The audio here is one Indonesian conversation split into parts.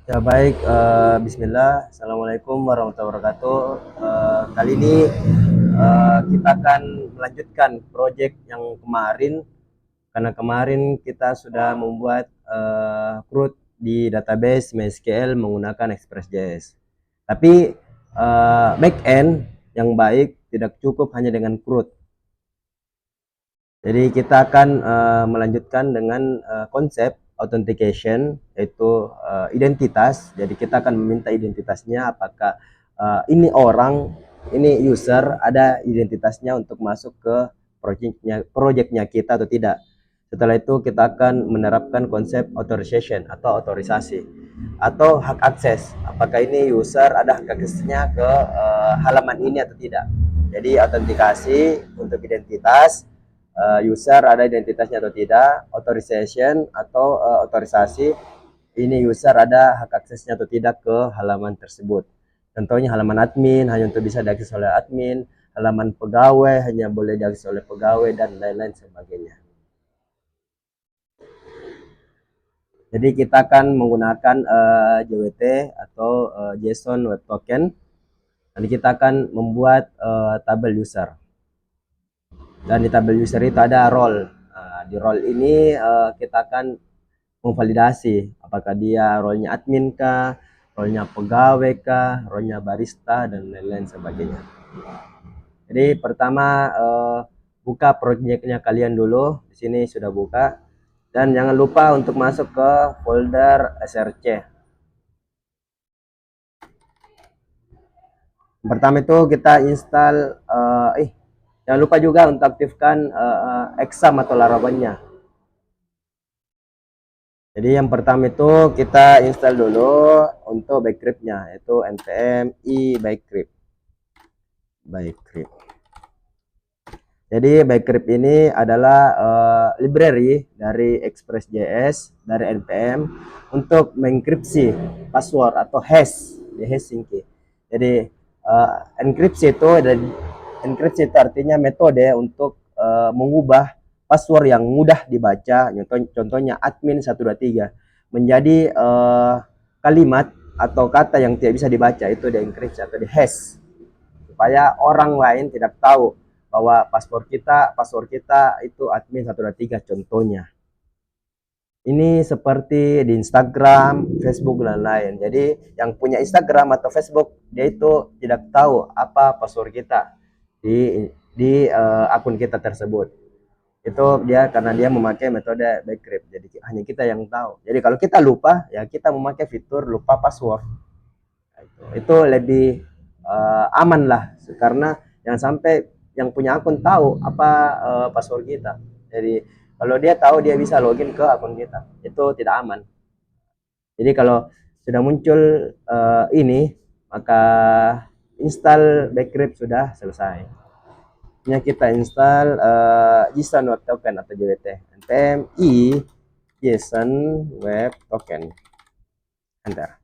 Ya baik, Bismillah, Assalamualaikum warahmatullahi wabarakatuh. Kali ini kita akan melanjutkan proyek yang kemarin, karena kemarin kita sudah membuat CRUD di database MySQL menggunakan Express.js. Tapi backend yang baik tidak cukup hanya dengan CRUD. Jadi kita akan melanjutkan dengan konsep authentication, yaitu identitas. Jadi kita akan meminta identitasnya, apakah ini orang, ini user, ada identitasnya untuk masuk ke proyeknya kita atau tidak. Setelah itu kita akan menerapkan konsep authorization atau otorisasi atau hak akses. Apakah ini user ada hak aksesnya ke halaman ini atau tidak. Jadi autentikasi untuk identitas, user ada identitasnya atau tidak, authorization atau otorisasi, ini user ada hak aksesnya atau tidak ke halaman tersebut. Contohnya halaman admin hanya untuk bisa diakses oleh admin, halaman pegawai hanya boleh diakses oleh pegawai, dan lain-lain sebagainya. Jadi kita akan menggunakan JWT atau JSON Web Token. Nanti kita akan membuat tabel user. Dan di tabel user itu ada role. Di role ini kita akan memvalidasi apakah dia role-nya admin kah, role-nya pegawai kah, role-nya barista, dan lain-lain sebagainya. Jadi pertama buka proyeknya kalian dulu. Di sini sudah buka. Dan jangan lupa untuk masuk ke folder src. Pertama itu kita install jangan lupa juga untuk aktifkan exam atau laravelnya. Jadi yang pertama itu kita install dulu untuk backrip-nya, yaitu npm i backrip. Jadi backrip ini adalah library dari Express.js dari npm untuk mengenkripsi password atau hash di hashing key. Jadi enkripsi itu artinya metode untuk mengubah password yang mudah dibaca, contohnya admin 123 menjadi kalimat atau kata yang tidak bisa dibaca, itu dienkripsi atau di hash, supaya orang lain tidak tahu bahwa password kita itu admin 123 contohnya. Ini seperti di Instagram, Facebook, dan lain. Jadi yang punya Instagram atau Facebook, dia itu tidak tahu apa password kita di akun kita tersebut. Itu dia karena dia memakai metode backrip. Jadi hanya kita yang tahu. Jadi kalau kita lupa, ya kita memakai fitur lupa password. Itu lebih aman lah, karena jangan sampai yang punya akun tahu apa password kita. Jadi kalau dia tahu, dia bisa login ke akun kita, itu tidak aman. Jadi kalau sudah muncul ini, maka install backrip sudah selesai. Ini kita install JSON Web Token atau JWT, npm i JSON Web Token, enter.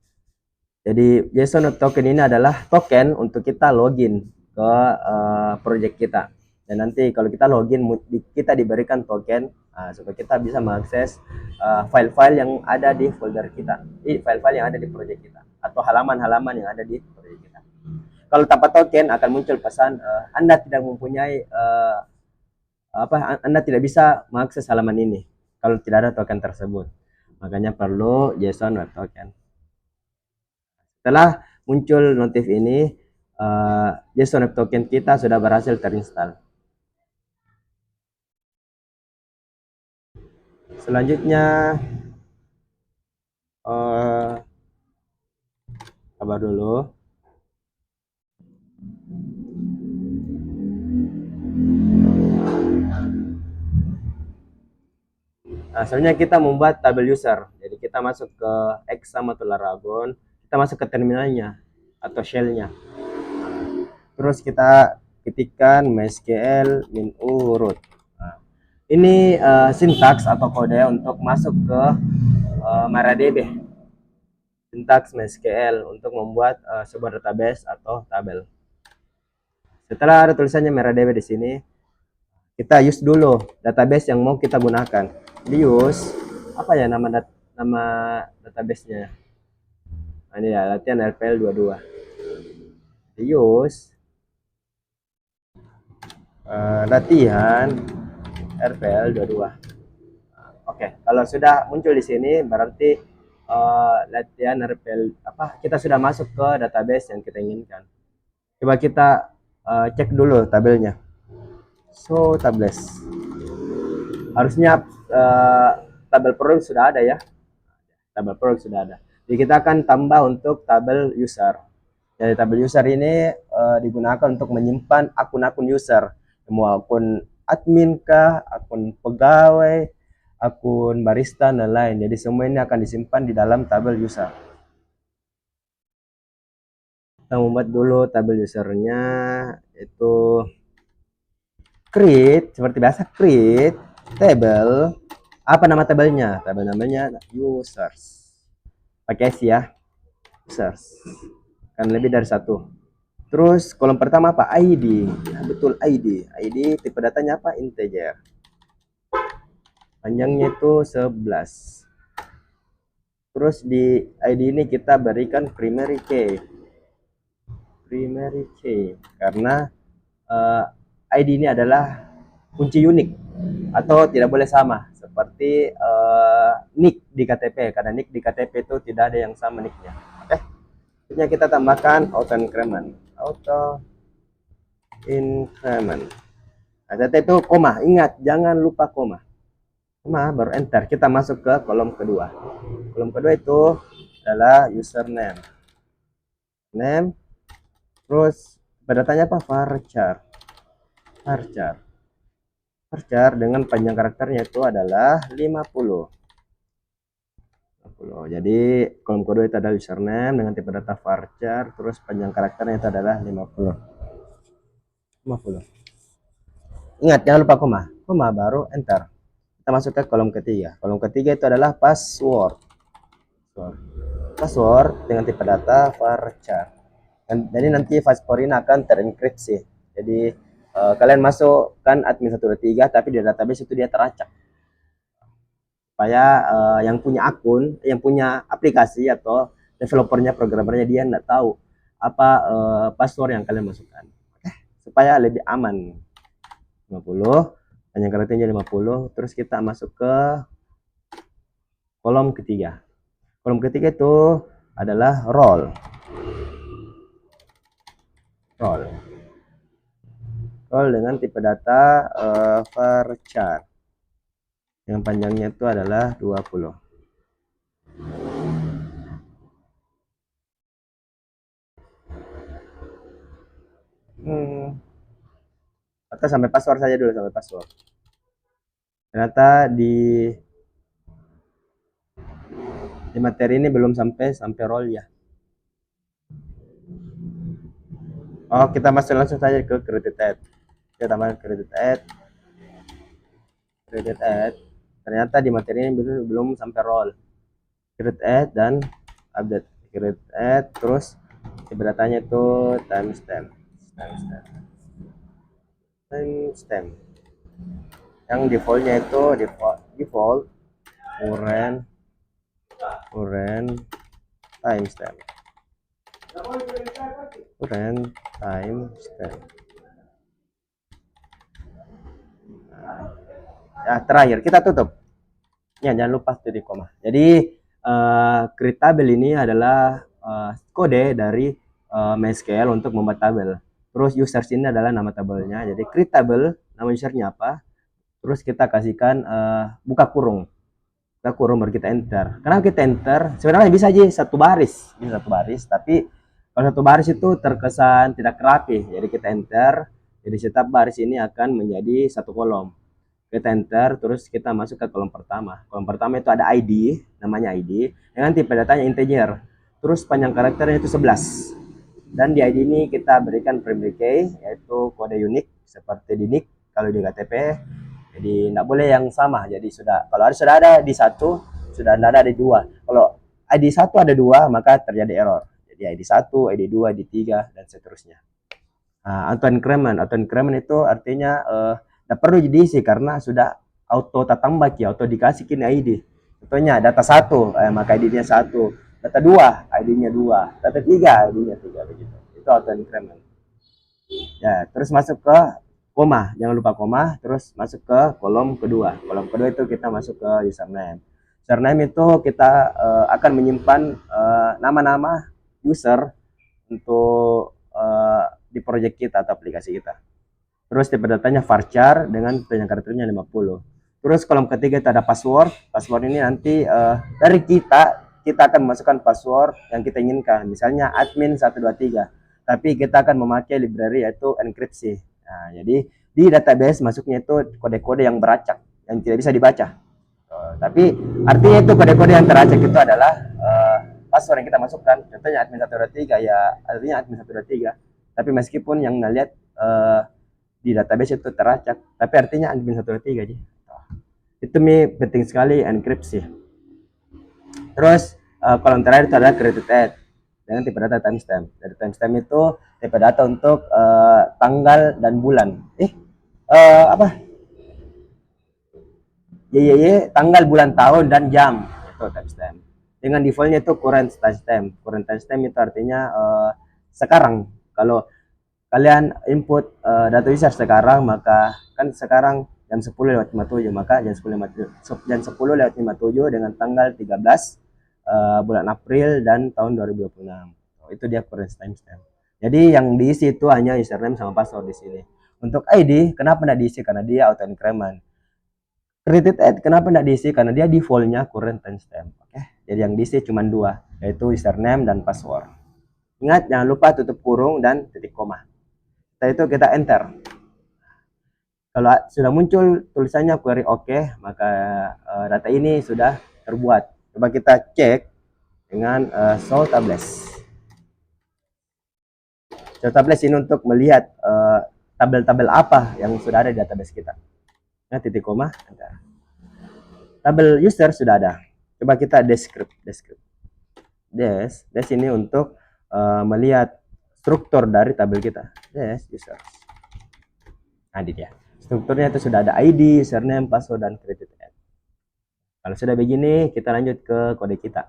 Jadi JSON Web Token ini adalah token untuk kita login ke project kita. Dan nanti kalau kita login, kita diberikan token supaya kita bisa mengakses file-file yang ada di folder kita, file-file yang ada di project kita, atau halaman-halaman yang ada di project kita. Kalau tanpa token akan muncul pesan Anda tidak mempunyai Anda tidak bisa mengakses halaman ini kalau tidak ada token tersebut. Makanya perlu JSON Web Token. Setelah muncul notif ini, JSON Web Token kita sudah berhasil terinstall. Selanjutnya sabar dulu. Selanjutnya kita membuat tabel user. Jadi kita masuk ke exam atau laravel, kita masuk ke terminalnya atau shellnya. Terus kita ketikkan mysql -u root. Ini sintaks atau kode untuk masuk ke MariaDB. Sintaks MySQL untuk membuat sebuah database atau tabel. Setelah ada tulisannya MariaDB di sini, kita use dulu database yang mau kita gunakan. Di use apa ya nama database-nya? Nah, ini ya latihan RPL 22. Use latihan RPL 22. Oke, kalau sudah muncul di sini berarti latihan RPL apa kita sudah masuk ke database yang kita inginkan. Coba kita cek dulu tabelnya. So, tables. Harusnya tabel produk sudah ada ya. Tabel produk sudah ada. Jadi kita akan tambah untuk tabel user. Jadi tabel user ini digunakan untuk menyimpan akun-akun user. Mau akun admin kah, akun pegawai, akun barista dan lain. Jadi semua ini akan disimpan di dalam tabel user. Kita membuat dulu tabel usernya itu create seperti biasa, create table. Apa nama tabelnya? Tabel namanya users. Pakai S ya, users. Kan lebih dari satu. Terus kolom pertama apa? ID. Nah, betul ID. ID tipe datanya apa? Integer. Panjangnya itu 11. Terus di ID ini kita berikan primary key. Primary key karena ID ini adalah kunci unik atau tidak boleh sama seperti nick di KTP, karena nick di KTP itu tidak ada yang sama nicknya. Oke, selanjutnya kita tambahkan auto increment. Nah, itu koma, ingat jangan lupa koma. Koma baru enter, kita masuk ke kolom kedua. Kolom kedua itu adalah username, name, terus datanya apa? Varchar. Varchar dengan panjang karakternya itu adalah 50. Jadi kolom kedua itu adalah username dengan tipe data varchar, terus panjang karakternya itu adalah 50. Ingat jangan lupa koma baru enter. Kita masuk ke kolom ketiga. Kolom ketiga itu adalah password. Password dengan tipe data varchar. Jadi nanti password ini akan terenkripsi. Jadi kalian masukkan admin 123 tapi di database itu dia teracak. Supaya yang punya akun, yang punya aplikasi atau developernya, programmernya dia nggak tahu apa password yang kalian masukkan. Supaya lebih aman. 50, panjang karakternya 50, terus kita masuk ke kolom ketiga. Kolom ketiga itu adalah role. Role dengan tipe data varchar. Yang panjangnya itu adalah 20. Atau sampai password saja dulu, sampai password. Ternyata di materi ini belum sampai role ya. Oh, kita masuk langsung saja ke credit add. Kita tambahkan credit add. Ternyata di materi ini belum sampai role. Credit add dan update. Credit add terus datanya itu timestamp. Yang defaultnya itu default current timestamp. Ya, terakhir kita tutup. Ya, jangan lupa studi koma. Jadi create tabel ini adalah kode dari MySQL untuk membuat tabel. Terus users ini adalah nama tabelnya. Jadi create tabel, nama usernya apa? Terus kita kasihkan buka kurung baru kita enter. Kenapa kita enter? Sebenarnya bisa aja satu baris, tapi kalau satu baris itu terkesan tidak rapi. Jadi kita enter. Jadi setiap baris ini akan menjadi satu kolom. Kita enter, terus kita masuk ke kolom pertama. Kolom pertama itu ada ID, namanya ID, dengan tipe datanya integer. Terus panjang karakternya itu 11. Dan di ID ini kita berikan primary key, yaitu kode unik seperti di nick kalau di KTP. Jadi tidak boleh yang sama. Jadi kalau sudah ada di satu, sudah tidak ada di dua. Kalau ID 1 ada dua, maka terjadi error. Jadi ID 1, ID 2, ID 3 dan seterusnya. Auto increment itu artinya tidak perlu diisi karena sudah auto tambah, auto dikasih kini ID. Contohnya data 1, maka ID-nya 1. data 2 ID-nya 2, data 3 ID-nya 3 begitu. Itu auto increment. Ya, terus masuk ke koma, jangan lupa koma, terus masuk ke kolom kedua. Kolom kedua itu kita masuk ke username. Username itu kita akan menyimpan nama-nama user untuk di project kita atau aplikasi kita. Terus tipe datanya varchar dengan panjang karakternya 50. Terus kolom ketiga itu ada password. Password ini nanti dari kita akan memasukkan password yang kita inginkan. Misalnya admin 123. Tapi kita akan memakai library yaitu enkripsi. Nah, jadi di database masuknya itu kode-kode yang beracak, yang tidak bisa dibaca. Tapi artinya itu kode-kode yang teracak itu adalah password yang kita masukkan. Contohnya admin 123 ya, artinya admin 123. Tapi meskipun yang ngelihat di database itu teracak, tapi artinya admin 123 aja. Itu penting sekali enkripsi. Terus kolom terakhir itu adalah created add dengan tipe data timestamp. Dari timestamp itu tipe data untuk tanggal dan bulan. Apa? Tanggal, bulan, tahun, dan jam. Itu timestamp. Dengan defaultnya itu current timestamp. Current timestamp itu artinya sekarang. Kalau kalian input data user sekarang, maka kan sekarang jam 10:57, maka jam 10:57 dengan tanggal 13 bulan April dan tahun 2026. Itu dia current timestamp. Jadi yang diisi itu hanya username sama password di sini. Untuk ID, kenapa tidak diisi? Karena dia auto increment. Created add, kenapa tidak diisi? Karena dia defaultnya current timestamp. Oke, jadi yang diisi cuma dua, yaitu username dan password. Ingat, jangan lupa tutup kurung dan titik koma. Setelah itu kita enter. Kalau sudah muncul tulisannya query OK, maka data ini sudah terbuat. Coba kita cek dengan show tables. Show tables ini untuk melihat tabel-tabel apa yang sudah ada di database kita. Nah, titik koma, enter. Tabel user sudah ada. Coba kita describe. Des ini untuk melihat struktur dari tabel kita. Des user. Nah, ini dia. Strukturnya itu sudah ada ID, username, password, dan created add. Kalau sudah begini, kita lanjut ke kode kita.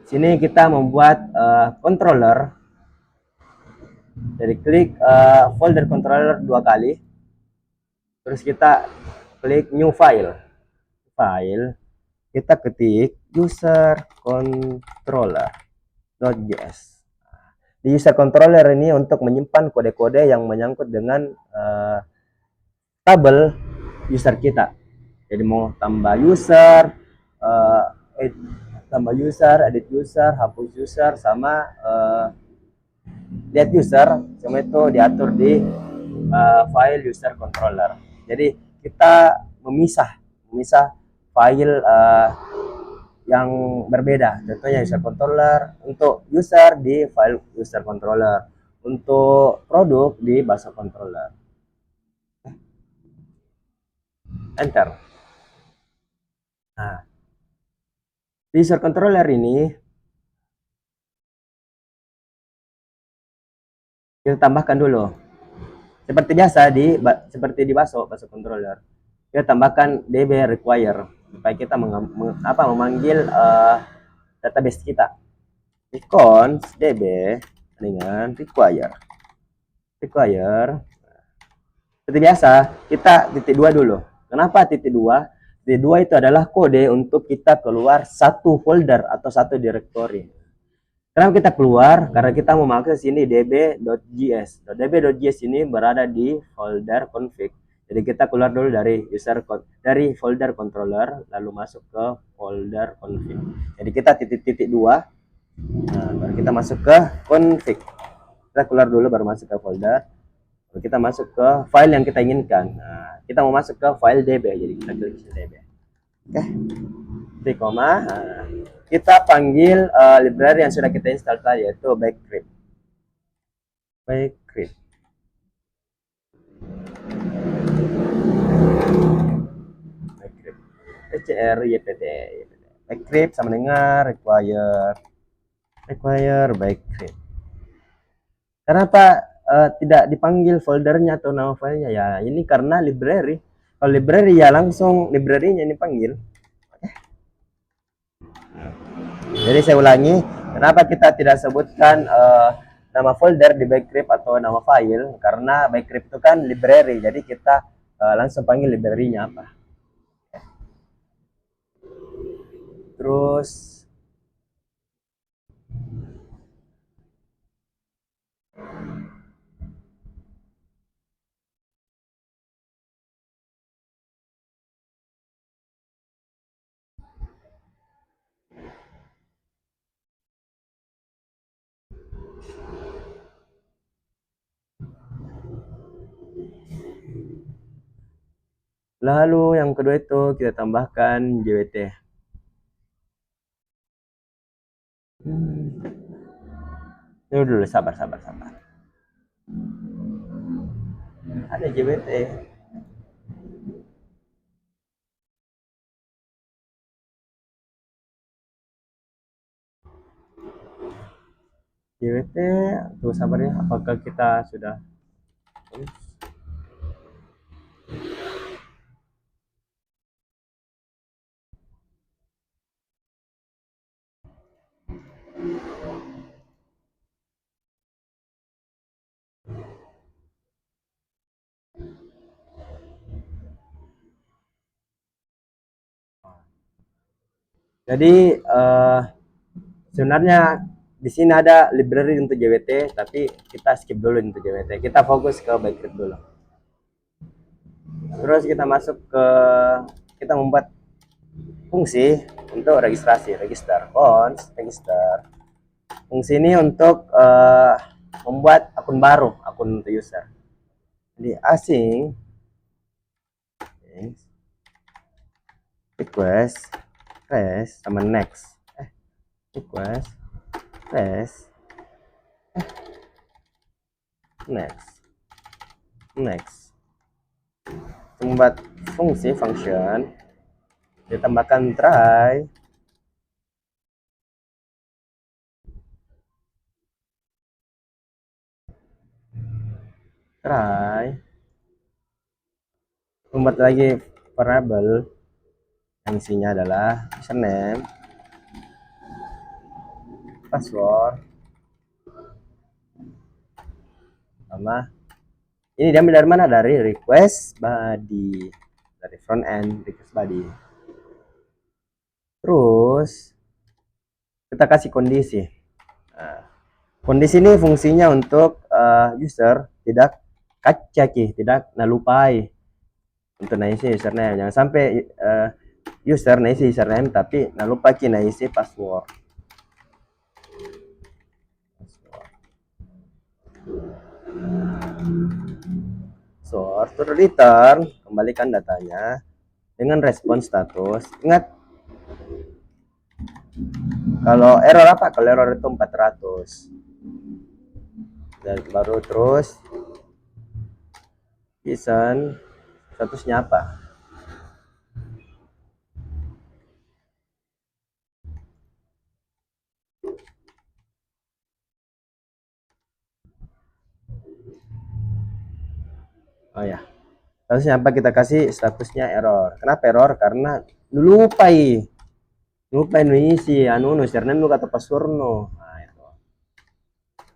Sini kita membuat controller. Jadi klik folder controller 2 kali. Terus kita klik new file. Kita ketik user controller.js. Di user controller ini untuk menyimpan kode-kode yang menyangkut dengan tabel user kita. Jadi mau tambah user, edit user, hapus user, sama delete user, semua itu diatur di file user controller. Jadi kita memisah file yang berbeda. Contohnya user controller untuk user di file user controller, untuk produk di bus controller. Enter. Nah, di user controller ini kita tambahkan dulu. Seperti biasa seperti di bus controller. Kita tambahkan db require supaya kita memanggil database kita. Const db dengan require. Seperti biasa, kita titik 2 dulu. Kenapa titik 2? Titik 2 itu adalah kode untuk kita keluar satu folder atau satu directory. Kenapa kita keluar? Karena kita mau memakai sini db.js. db.js ini berada di folder config. Jadi kita keluar dulu dari folder controller, lalu masuk ke folder config. Jadi kita titik 2. Nah, baru kita masuk ke config. Kita keluar dulu baru masuk ke folder. Lalu kita masuk ke file yang kita inginkan. Nah, kita mau masuk ke file db. Jadi kita klik db. Oke. Titik koma. Nah, kita panggil library yang sudah kita install tadi, yaitu Backcrypt. Ypt. Backcrypt sama dengan require Backcrypt. Kenapa tidak dipanggil foldernya atau nama filenya? Ya, ini karena library. Kalau library ya langsung library-nya ini panggil. Oke. Jadi saya ulangi, kenapa kita tidak sebutkan nama folder di Bcrypt atau nama file? Karena Bcrypt itu kan library, jadi kita langsung panggil library-nya apa. Terus lalu yang kedua itu kita tambahkan JWT. Ini dulu, sabar, sabar, sabar. Ada JWT. JWT, tunggu sabar ya. Apakah kita sudah? Jadi sebenarnya di sini ada library untuk JWT, tapi kita skip dulu untuk JWT. Kita fokus ke Bcrypt dulu. Terus kita masuk ke, kita membuat fungsi untuk registrasi, register, cons, register. Fungsi ini untuk membuat akun baru, akun untuk user. Jadi asing request sama next, request next. Membuat fungsi function, ditambahkan try, membuat lagi variable yang isinya adalah username, password, sama ini diambil dari mana? Dari request body, dari front end request body. Terus kita kasih kondisi. Nah, kondisi ini fungsinya untuk user tidak kacaki, tidak nalupai untuk naisi username. Jangan sampai user naisi username tapi nalupa ki naisi password. So, after return, kembalikan datanya dengan respon status. Ingat, kalau error apa? Kalau error itu 400. Dan baru terus listen, statusnya apa? Oh ya, statusnya apa? Kita kasih statusnya error. Kenapa error? Karena lupai mengisi anu username nu atau password nu. Nah, itu.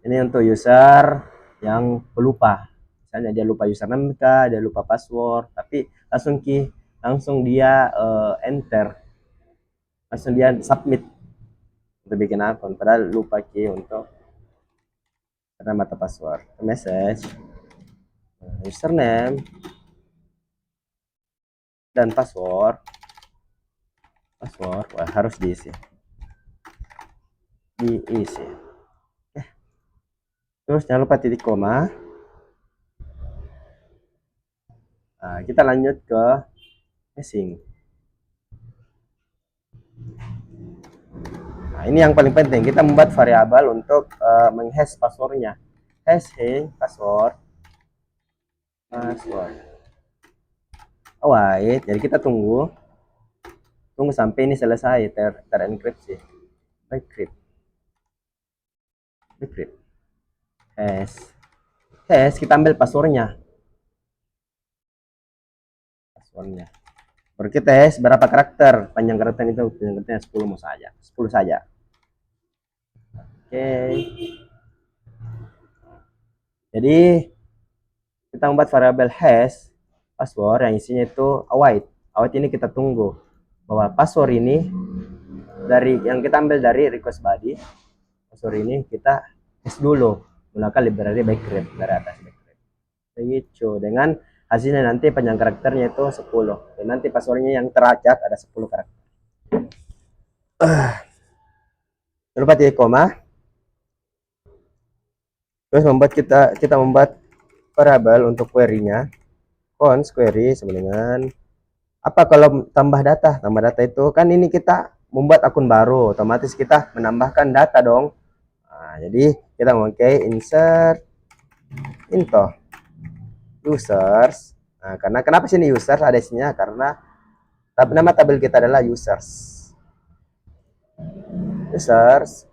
Ini untuk user yang pelupa. Misalnya dia lupa username kah, dia lupa password, tapi langsung dia enter, langsung dia submit untuk bikin akun, padahal lupa ki untuk nama atau password. Message, username dan password. Wah, harus diisi. Terus jangan lupa titik koma. Nah, kita lanjut ke hashing. Nah, ini yang paling penting, kita membuat variabel untuk menghash passwordnya. Hashing password. Wait, jadi kita tunggu sampai ini selesai terenkripsi. Bcrypt hash kita ambil passwordnya. Baru kita hash berapa karakter, panjang karakter itu, panjang karakternya 10 saja. Jadi kita membuat variabel hash password yang isinya itu await. Await ini kita tunggu bahwa password ini dari yang kita ambil dari request body, password ini kita hash dulu menggunakan library bcrypt dari atas bcrypt. Begitu dengan hasilnya nanti panjang karakternya itu 10 dan nanti passwordnya yang teracak ada 10 karakter. Lupa titik koma. Terus kita membuat variabel untuk query-nya. Const query sama dengan apa kalau tambah data? Tambah data itu kan ini kita membuat akun baru, otomatis kita menambahkan data dong. Nah, jadi kita memakai insert into users. Nah, karena kenapa sini users ada isinya? Karena nama tabel kita adalah users. Users.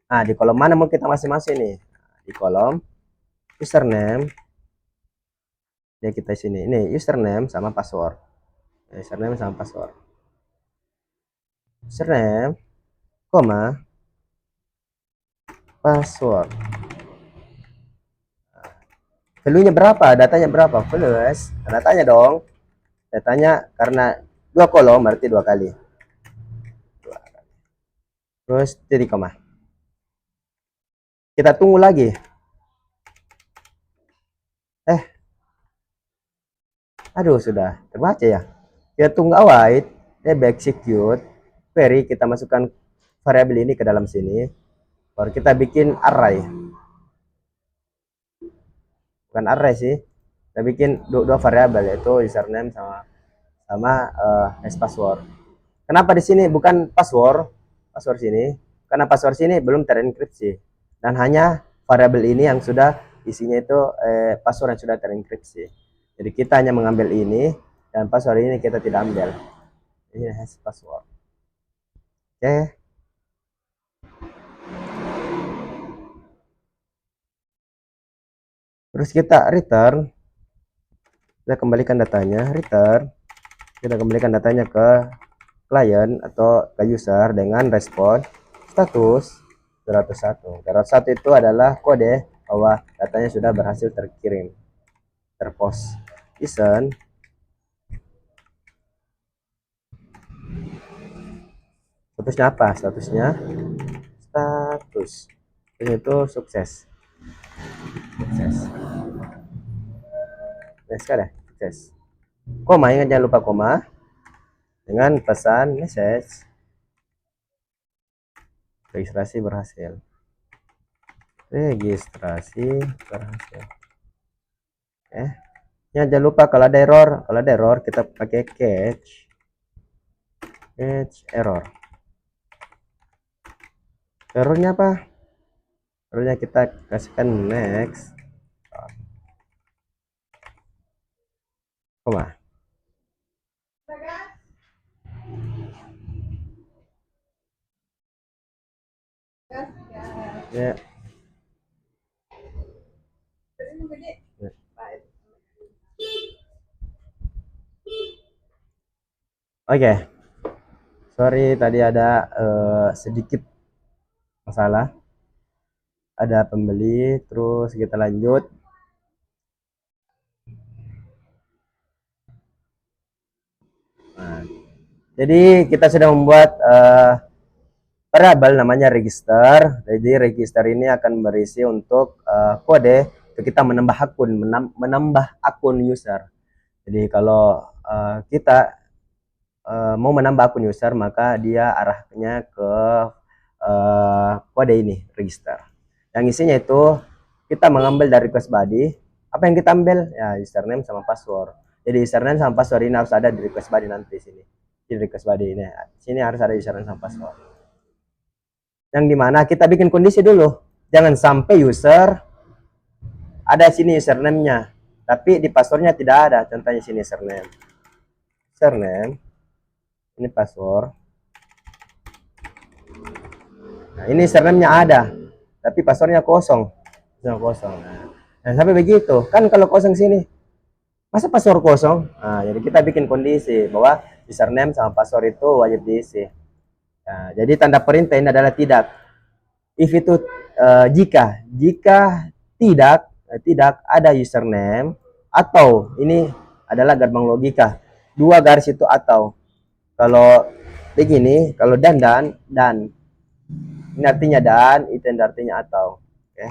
Nah, di kolom mana mau kita masing-masing nih? Di kolom username. Ya kita sini. Ini username sama password. Username sama password. Username, koma, password. Value-nya berapa? Datanya berapa? Plus. Datanya dong. Datanya karena 2 kolom berarti 2 kali. Terus titik koma. Kita tunggu lagi. Aduh, sudah terbaca ya. Kita tunggu await. Execute. Query kita masukkan variabel ini ke dalam sini. Baru kita bikin array. Bukan array sih. Kita bikin dua variabel yaitu username sama hash password. Kenapa di sini bukan password sini? Karena password sini belum terenkripsi dan hanya variabel ini yang sudah isinya itu password yang sudah terenkripsi. Jadi kita hanya mengambil ini dan password ini kita tidak ambil. Ini hash password. Oke. Terus kita return. Kita kembalikan datanya, return. Kita kembalikan datanya ke client atau ke user dengan respon status 201. 201 itu adalah kode bahwa datanya sudah berhasil terkirim, terpost. Listen. Statusnya apa? Statusnya status. Itu sukses. Sukses. Nah, sekarang sukses. Koma, ingat jangan lupa koma. Dengan pesan message registrasi berhasil. Registrasi berhasil. Jangan lupa kalau ada error kita pakai catch error. Errornya apa? Errornya kita kasihkan next koma. Ya. Oke. Sorry tadi ada sedikit masalah. Ada pembeli, terus kita lanjut. Nah, jadi kita sudah membuat variabel namanya register. Jadi register ini akan berisi untuk kode untuk kita menambah akun user. Jadi kalau kita mau menambah akun user, maka dia arahnya ke kode ini register. Yang isinya itu kita mengambil dari request body. Apa yang kita ambil? Ya username sama password. Jadi username sama password ini harus ada di request body nanti sini. Di request body ini. Sini harus ada username sama password. Yang dimana kita bikin kondisi dulu. Jangan sampai user ada sini username-nya, tapi di passwordnya tidak ada. Contohnya sini username. Username. Ini password. Nah, ini username-nya ada, tapi passwordnya kosong. Kosong. Nah, sampai begitu. Kan kalau kosong sini, masa password kosong? Nah, jadi kita bikin kondisi bahwa username sama password itu wajib diisi. Nah, jadi tanda perintah ini adalah tidak. If itu jika tidak ada username, atau ini adalah gerbang logika. Dua garis itu atau. Kalau begini, kalau dan ini artinya dan, itu artinya atau. Oke.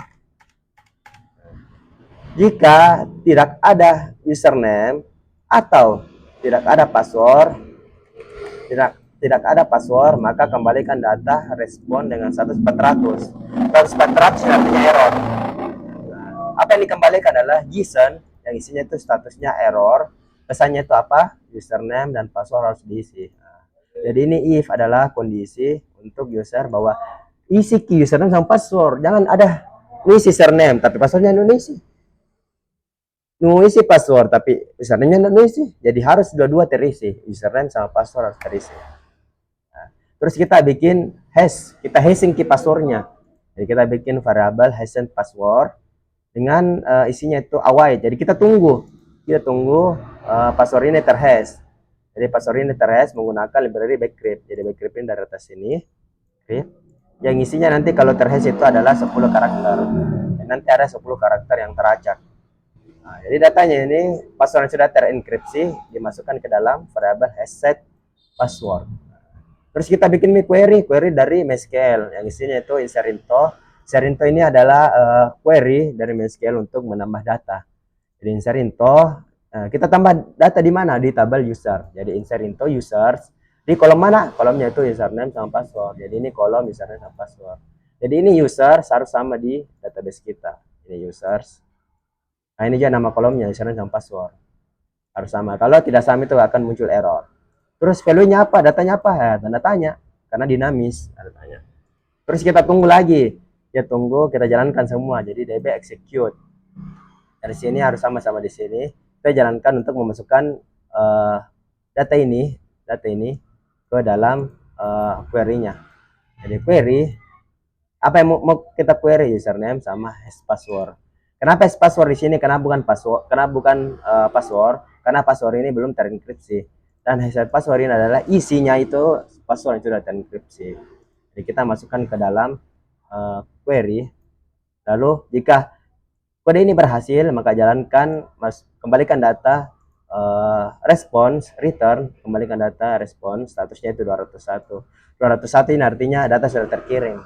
Jika tidak ada username atau tidak ada password, tidak ada password, maka kembalikan data respon dengan status 400. Status 400 artinya error. Nah, apa yang dikembalikan adalah JSON yang isinya itu statusnya error. Pesannya itu apa? Username dan password harus diisi. Nah, jadi ini if adalah kondisi untuk user bahwa isi key username sama password. Jangan ada isi username tapi passwordnya Indonesia. Isi password tapi username-nya Indonesia. Jadi harus dua-dua terisi. Username sama password harus terisi. Terus kita bikin hash, kita hashing key passwordnya. Jadi kita bikin variabel hash and password dengan isinya itu await. Jadi kita tunggu password ini terhash. Jadi password ini terhash menggunakan library Bcrypt. Jadi Bcrypt ini dari atas sini. Yang isinya nanti kalau terhash itu adalah 10 karakter. Dan nanti ada 10 karakter yang teracak. Nah, jadi datanya ini password yang sudah terenkripsi dimasukkan ke dalam variabel hash set password. Terus kita bikin query dari MySQL yang isinya itu insert into. Insert into ini adalah query dari MySQL untuk menambah data. Jadi insert into, kita tambah data di mana? Di tabel user. Jadi insert into users. Di kolom mana? Kolomnya itu username sama password. Jadi ini kolom username sama password. Jadi ini users harus sama di database kita. Ini users. Nah ini aja nama kolomnya username sama password. Harus sama. Kalau tidak sama itu akan muncul error. Terus value-nya apa? Datanya apa? Ya, tanda tanya. Karena dinamis. Tanda tanya. Terus kita tunggu lagi. Kita jalankan semua. Jadi DB execute. Dari sini harus sama-sama di sini. Kita jalankan untuk memasukkan data ini ke dalam query-nya. Jadi query, apa yang mau kita query? Username sama hash password. Kenapa hash password di sini? Karena bukan password. Karena password ini belum terenkripsi. Dan hash password ini adalah isinya itu password yang sudah terenkripsi. Jadi kita masukkan ke dalam query. Lalu jika kode ini berhasil, maka kembalikan data response return, kembalikan data respon statusnya itu 201. 201 ini artinya data sudah terkirim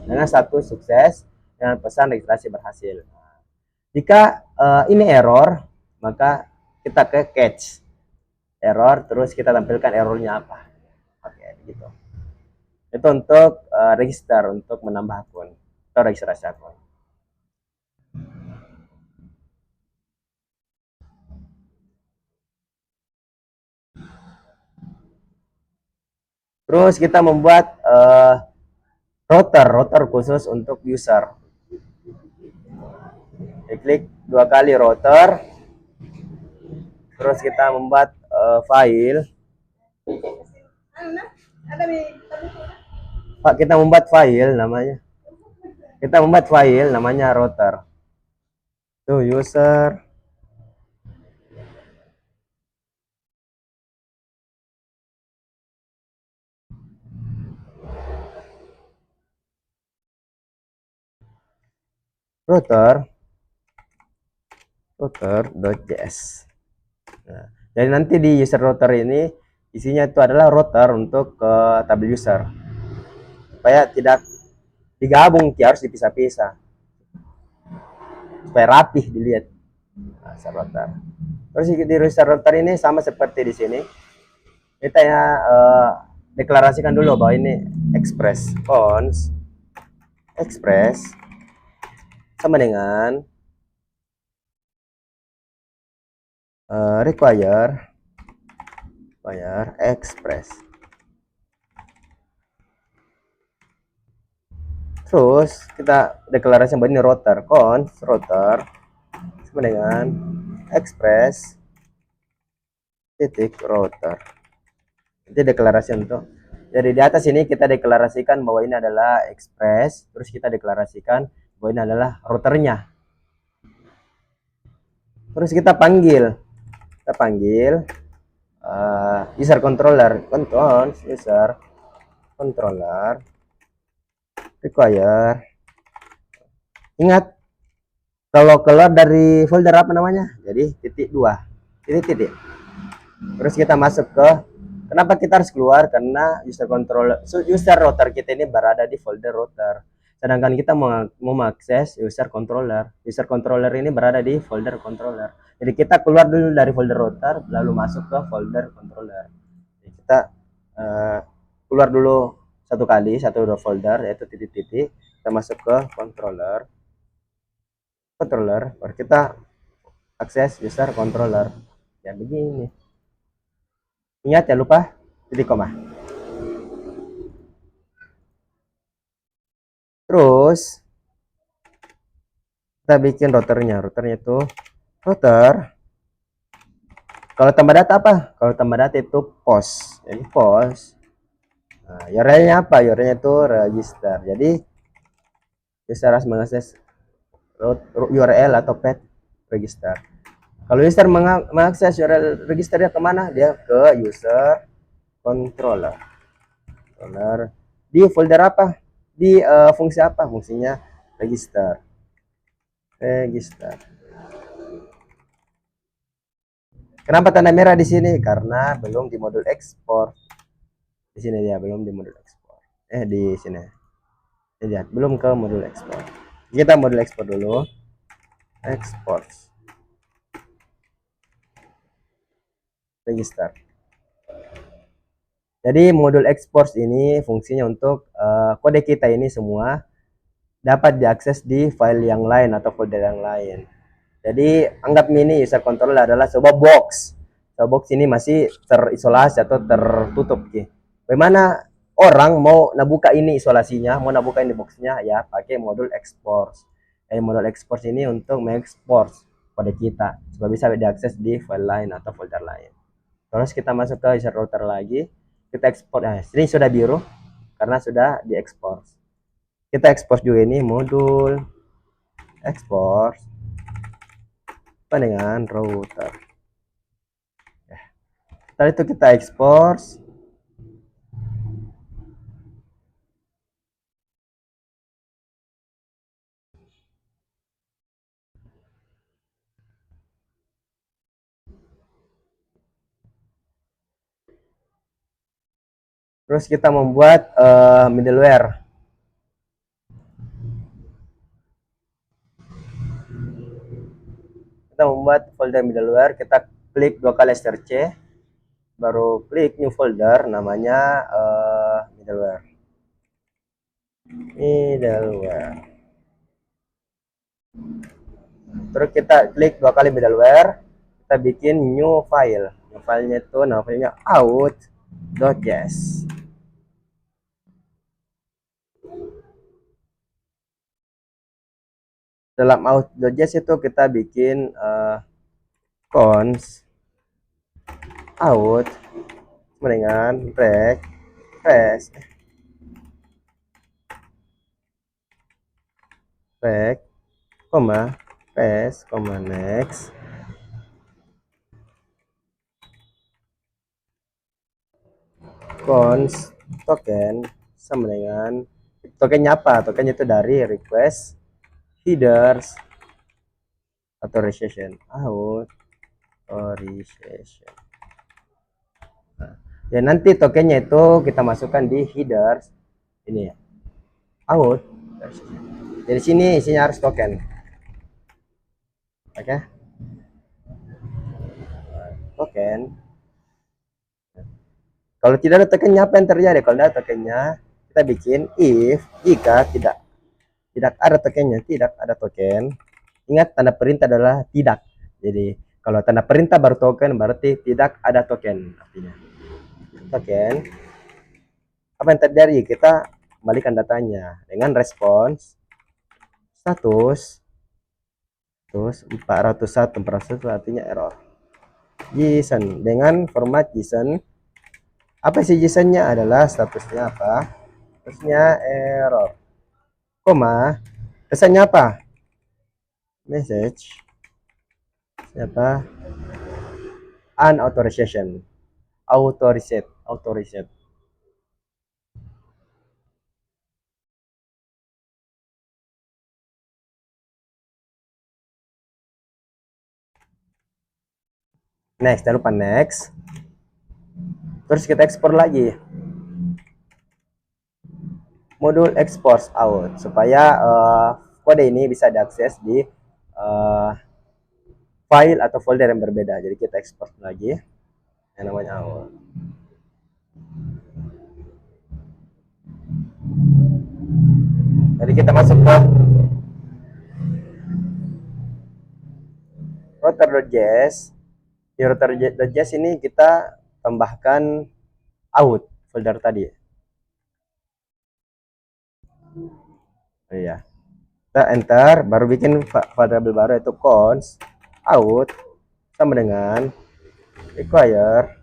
dengan status sukses dengan pesan registrasi berhasil. Jika ini error, maka kita ke catch error, terus kita tampilkan errornya apa. Oke, gitu. Itu untuk register, untuk menambah akun atau registrasi akun. Terus kita membuat router khusus untuk user. Klik 2 kali router. Terus kita membuat file. Kita membuat file namanya router. Tuh user. router.js. Nah, jadi nanti di user router ini isinya itu adalah router untuk tabel user supaya tidak digabung, harus dipisah-pisah supaya rapih dilihat. Nah, user router. Terus di user router ini sama seperti di sini. Kita ya deklarasikan dulu bahwa ini express cons express sama dengan require express. Terus kita deklarasi bahwa ini router const router sama dengan express titik router. Itu deklarasi untuk. Jadi di atas ini kita deklarasikan bahwa ini adalah express, terus kita deklarasikan bahwa ini adalah routernya. Terus kita panggil user controller, user controller require. Ingat, kalau keluar dari folder apa namanya, jadi titik dua, titik. Terus kita masuk ke, kenapa kita harus keluar, karena user controller, user router kita ini berada di folder router, sedangkan kita mau mengakses user controller ini berada di folder controller. Jadi kita keluar dulu dari folder router lalu masuk ke folder controller. Jadi kita keluar dulu satu folder, yaitu titik-titik, kita masuk ke controller, baru kita akses user controller. Ya begini, ingat ya, lupa titik koma. Terus kita bikin routernya itu router. Kalau tambah data apa? Kalau tambah data itu post. Jadi post. Nah, URL-nya apa? URL-nya itu register. Jadi user harus mengakses URL atau path register. Kalau user mengakses URL registernya kemana? Dia ke user controller. Di folder apa? Di fungsi apa? Fungsinya register. Kenapa tanda merah di sini? Karena belum di modul ekspor. Di sini dia belum di modul ekspor. Di sini. Lihat, belum ke modul ekspor. Kita modul ekspor dulu. Export. Register. Jadi modul export ini fungsinya untuk kode kita ini semua dapat diakses di file yang lain atau folder yang lain. Jadi anggap ini user controller adalah sebuah box. Sebuah box ini masih terisolasi atau tertutup. Bagaimana orang mau nabuka ini isolasinya, mau nabuka ini boxnya, ya pakai modul export. Modul export ini untuk mengekspor kode kita supaya bisa diakses di file lain atau folder lain. Terus kita masuk ke user router lagi, kita ekspor. Nah, ini sudah biru karena sudah diekspor. Kita ekspor juga ini modul ekspor dengan router. Setelah itu kita ekspor. Terus kita membuat middleware. Kita membuat folder middleware, kita klik 2 kali Ctrl+C, baru klik new folder, namanya middleware. Terus kita klik 2 kali middleware, kita bikin new file. New filenya itu namanya out.js. Dalam out.js itu kita bikin cons out dengan break koma next cons token sama dengan tokennya apa? Tokennya itu dari request headers authorization ya, nanti tokennya itu kita masukkan di headers ini ya, out. Jadi sini isinya harus token. Oke. Token. Kalau tidak ada tokennya, apa yang terjadi? Kalau tidak ada tokennya, kita bikin if jika tidak ada tokennya, tidak ada token. Ingat, tanda perintah adalah tidak. Jadi kalau tanda perintah baru token, berarti tidak ada token artinya. Token. Apa yang terjadi? Kita kembalikan datanya dengan respons status 401 artinya error. JSON dengan format JSON. Apa sih JSON-nya? Adalah statusnya apa? Statusnya error. Koma, pesannya apa? Message apa? Unauthorization. Authorized. Next, jangan lupa next. Terus kita ekspor lagi. Modul export out supaya kode ini bisa diakses di file atau folder yang berbeda. Jadi kita ekspor lagi yang namanya out. Jadi kita masuk ke router.js. Di router.js ini kita tambahkan out folder tadi. Oh iya. Kita enter, baru bikin variabel baru itu const out sama dengan require.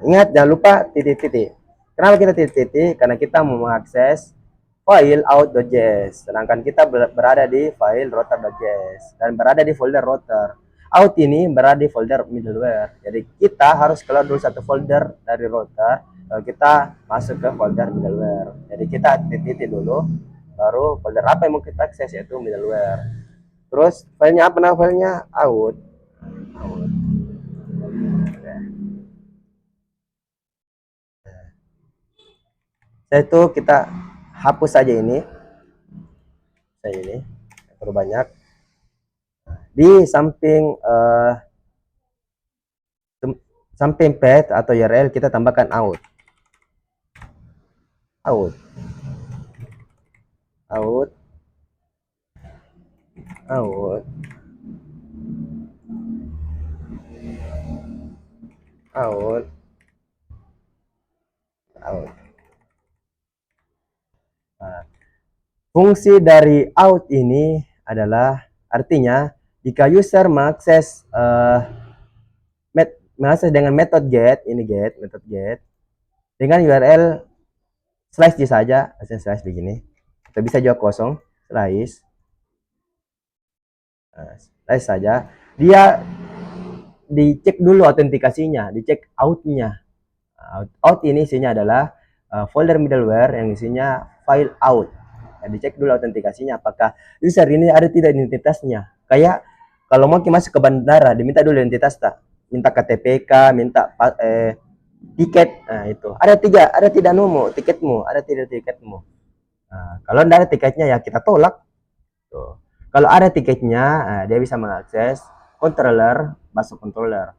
Ingat jangan lupa titik-titik. Kenapa kita titik-titik? Karena kita mau mengakses file out.js, sedangkan kita berada di file router.js dan berada di folder router. Out ini berada di folder middleware. Jadi kita harus keluar dulu satu folder dari router, lalu kita masuk ke folder middleware. Jadi kita titik-titik dulu, baru folder apa yang mau kita akses yaitu middleware. Terus filenya apa, nama filenya out. Setelah itu kita hapus saja ini, terlalu banyak. Di samping path atau URL kita tambahkan out out out out out out. Nah, fungsi dari out ini adalah artinya jika user mengakses dengan method get, ini method get dengan URL slash g saja, slash begini, kita bisa juga kosong slash saja, dia dicek dulu autentikasinya, dicek outnya. Out ini isinya adalah folder middleware yang isinya file out. Nah, dicek dulu autentikasinya apakah user ini ada tidak identitasnya. Kayak kalau mau masuk ke bandara diminta dulu identitas tak, minta KTPK, minta tiket. Nah itu ada tidak nomo tiketmu, ada tidak tiketmu. Nah, kalau tidak ada tiketnya ya kita tolak. Tuh. Kalau ada tiketnya, dia bisa mengakses controller, masuk controller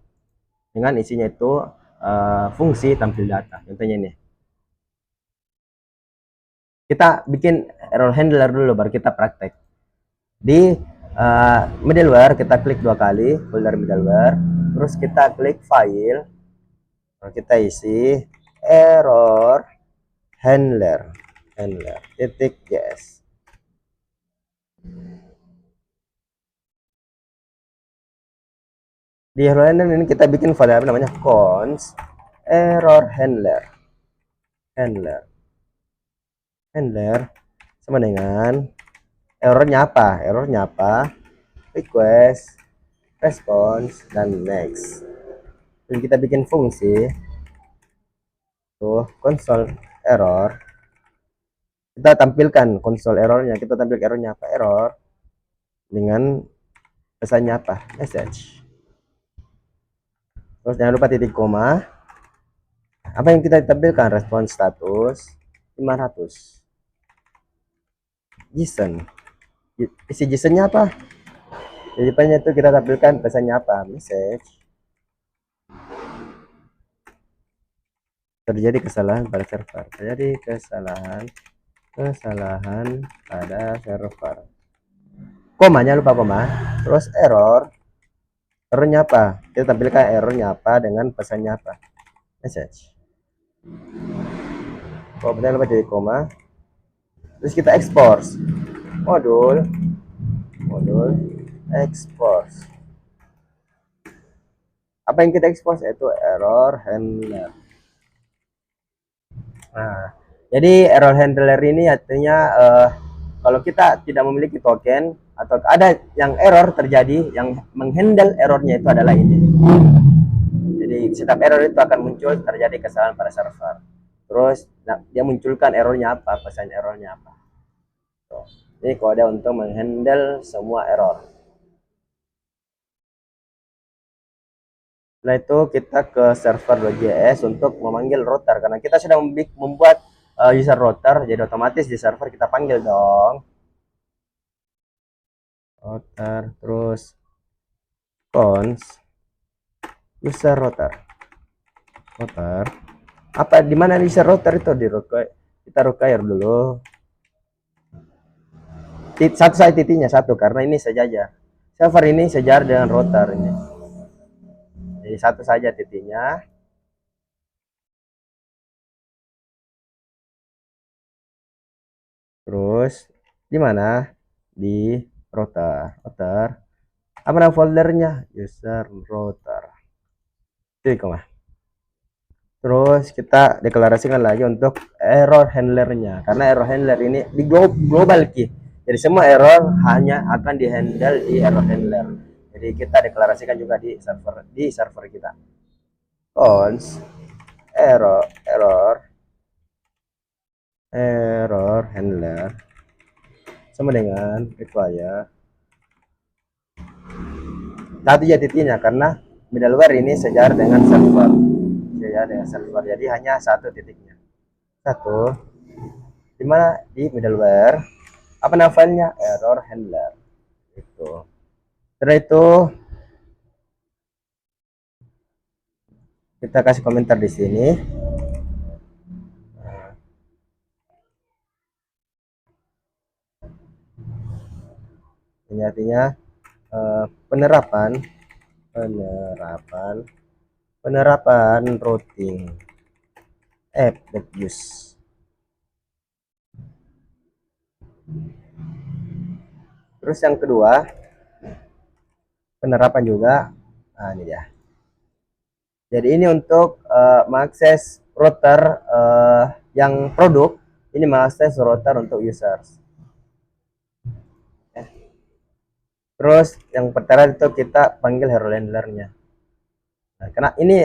dengan isinya itu fungsi tampil data. Contohnya ini. Kita bikin error handler dulu baru kita praktek. Di middleware kita klik 2 kali, folder middleware, terus kita klik file, lalu kita isi error handler titik js. Di error handler ini kita bikin file apa namanya const error handler sama dengan errornya apa, request, response, dan next. Jadi kita bikin fungsi tuh console error, kita tampilkan console errornya, kita tampilkan errornya apa, error dengan pesannya apa, message. Terus jangan lupa titik koma. Apa yang kita tampilkan, respon status 500 JSON. Isi JSON-nya apa? Jadi depannya itu kita tampilkan pesannya apa, message. Terjadi kesalahan pada server, pada server. Komanya lupa koma. Terus errornya apa? Kita tampilkan errornya apa dengan pesannya apa, message. Kemudian lupa jadi koma. Terus kita export modul export. Apa yang kita export yaitu error handler. Nah, jadi error handler ini artinya kalau kita tidak memiliki token atau ada yang error terjadi, yang menghandle errornya itu adalah ini. Jadi setiap error itu akan muncul terjadi kesalahan pada server. Terus dia munculkan errornya apa, pesan errornya apa. Ini kode untuk menghandle semua error. Setelah itu kita ke server.js untuk memanggil router karena kita sudah membuat user router, jadi otomatis di server kita panggil dong router, terus cons user router apa di mana user router itu di require, kita require dulu satu saya titiknya satu karena ini sejajar, server ini sejajar dengan router ini, jadi satu saja titiknya. Terus di mana di router apa nama foldernya, user router itu mah. Terus kita deklarasikan lagi untuk error handlernya karena error handler ini di global key, jadi semua error hanya akan dihandle di error handler, jadi kita deklarasikan juga di server kita cons error handler sama dengan require satu ya titiknya karena middleware ini sejajar dengan server, jadi hanya satu titiknya satu dimana di middleware apa nama filenya error handler itu. Setelah itu kita kasih komentar di sini. Ini artinya penerapan routing app that use. Terus yang kedua penerapan juga, nah ini dia. Jadi ini untuk mengakses router yang produk, ini mengakses router untuk users. Terus yang pertama itu kita panggil error handlernya. Nah, karena ini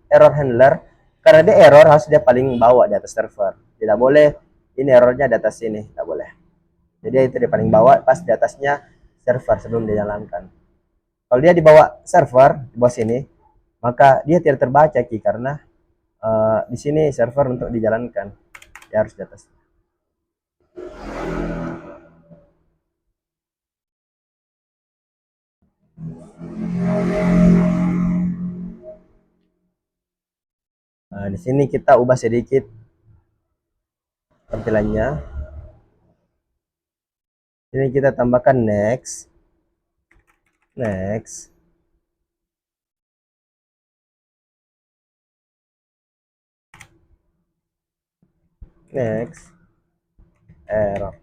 error handler, karena dia error harus dia paling bawah di atas server. Tidak boleh ini errornya di atas sini, tidak boleh. Jadi itu dia paling bawah pas di atasnya server sebelum dijalankan. Kalau dia di bawah server di bawah sini, maka dia tidak terbaca ki karena di sini server untuk dijalankan. Dia harus di atas. Nah, di sini kita ubah sedikit tampilannya. Ini kita tambahkan next. Next. Next. Error.